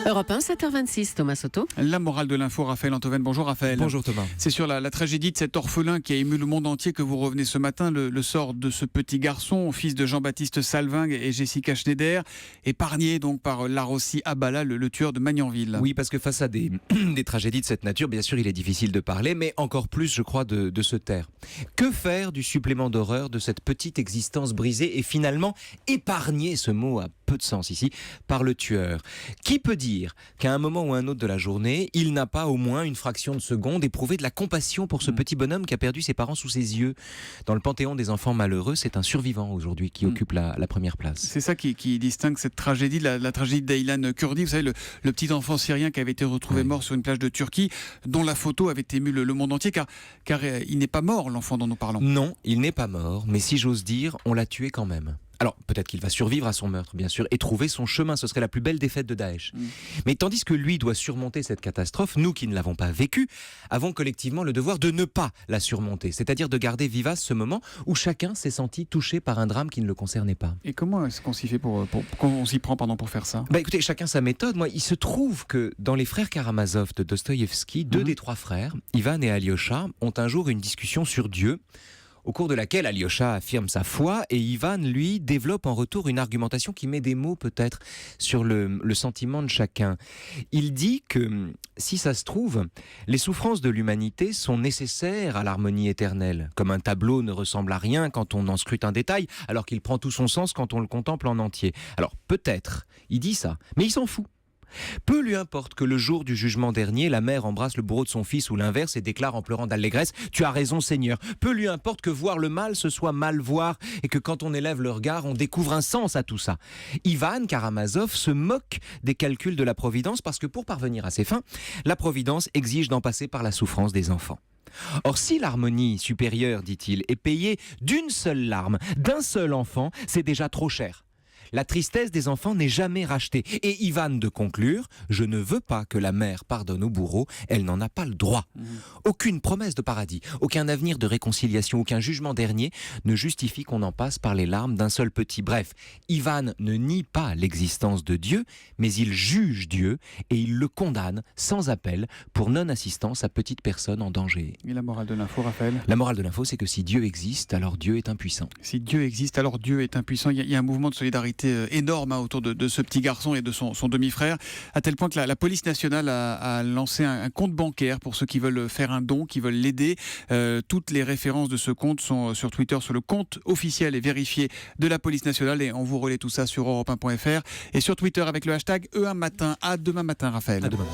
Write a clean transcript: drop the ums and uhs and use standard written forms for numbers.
Europe 1, 7h26, Thomas Soto. La morale de l'info, Raphaël Antoven. Bonjour Raphaël. Bonjour Thomas. C'est sur la tragédie de cet orphelin qui a ému le monde entier que vous revenez ce matin. Le sort de ce petit garçon, fils de Jean-Baptiste Salvingue et Jessica Schneider, épargné donc par Larossi Abala, le tueur de Magnanville. Oui, parce que face à des tragédies de cette nature, bien sûr, il est difficile de parler, mais encore plus, je crois, de se taire. Que faire du supplément d'horreur de cette petite existence brisée et finalement épargnée, ce mot a peu de sens ici, par le tueur? Qui peut dire qu'à un moment ou un autre de la journée, il n'a pas au moins une fraction de seconde éprouvé de la compassion pour ce petit bonhomme qui a perdu ses parents sous ses yeux? Dans le panthéon des enfants malheureux, c'est un survivant aujourd'hui qui occupe la première place. C'est ça qui distingue cette tragédie de la tragédie d'Aylan Kurdi. Vous savez, le petit enfant syrien qui avait été retrouvé mort sur une plage de Turquie, dont la photo avait ému le monde entier, car il n'est pas mort, l'enfant dont nous parlons. Non, il n'est pas mort, mais si j'ose dire, on l'a tué quand même. Alors, peut-être qu'il va survivre à son meurtre, bien sûr, et trouver son chemin. Ce serait la plus belle défaite de Daesh. Mais tandis que lui doit surmonter cette catastrophe, nous qui ne l'avons pas vécue, avons collectivement le devoir de ne pas la surmonter. C'est-à-dire de garder vivace ce moment où chacun s'est senti touché par un drame qui ne le concernait pas. Et comment est-ce qu'on s'y fait qu'on s'y prend pour faire ça? Écoutez, chacun sa méthode. Moi, il se trouve que dans les frères Karamazov de Dostoïevski, deux des trois frères, Ivan et Alyosha, ont un jour une discussion sur Dieu, au cours de laquelle Alyosha affirme sa foi et Ivan, lui, développe en retour une argumentation qui met des mots peut-être sur le sentiment de chacun. Il dit que, si ça se trouve, les souffrances de l'humanité sont nécessaires à l'harmonie éternelle, comme un tableau ne ressemble à rien quand on en scrute un détail, alors qu'il prend tout son sens quand on le contemple en entier. Alors peut-être, il dit ça, mais il s'en fout. Peu lui importe que le jour du jugement dernier, la mère embrasse le bourreau de son fils ou l'inverse et déclare en pleurant d'allégresse « Tu as raison Seigneur ». Peu lui importe que voir le mal ce soit mal voir et que quand on élève le regard, on découvre un sens à tout ça. Ivan Karamazov se moque des calculs de la Providence parce que pour parvenir à ses fins, la Providence exige d'en passer par la souffrance des enfants. Or, si l'harmonie supérieure, dit-il, est payée d'une seule larme, d'un seul enfant, c'est déjà trop cher. La tristesse des enfants n'est jamais rachetée. Et Ivan de conclure, je ne veux pas que la mère pardonne au bourreau, elle n'en a pas le droit. Aucune promesse de paradis, aucun avenir de réconciliation, aucun jugement dernier ne justifie qu'on en passe par les larmes d'un seul petit. Bref, Ivan ne nie pas l'existence de Dieu, mais il juge Dieu et il le condamne sans appel pour non-assistance à petite personne en danger. Et la morale de l'info, Raphaël? La morale de l'info, c'est que si Dieu existe, alors Dieu est impuissant. Si Dieu existe, alors Dieu est impuissant. Il y a un mouvement de solidarité énorme autour de ce petit garçon et de son demi-frère, à tel point que la police nationale a lancé un compte bancaire pour ceux qui veulent faire un don, qui veulent l'aider. Toutes les références de ce compte sont sur Twitter, sur le compte officiel et vérifié de la police nationale, et on vous relaie tout ça sur europe1.fr et sur Twitter avec le hashtag E1matin. À demain matin, Raphaël. À demain.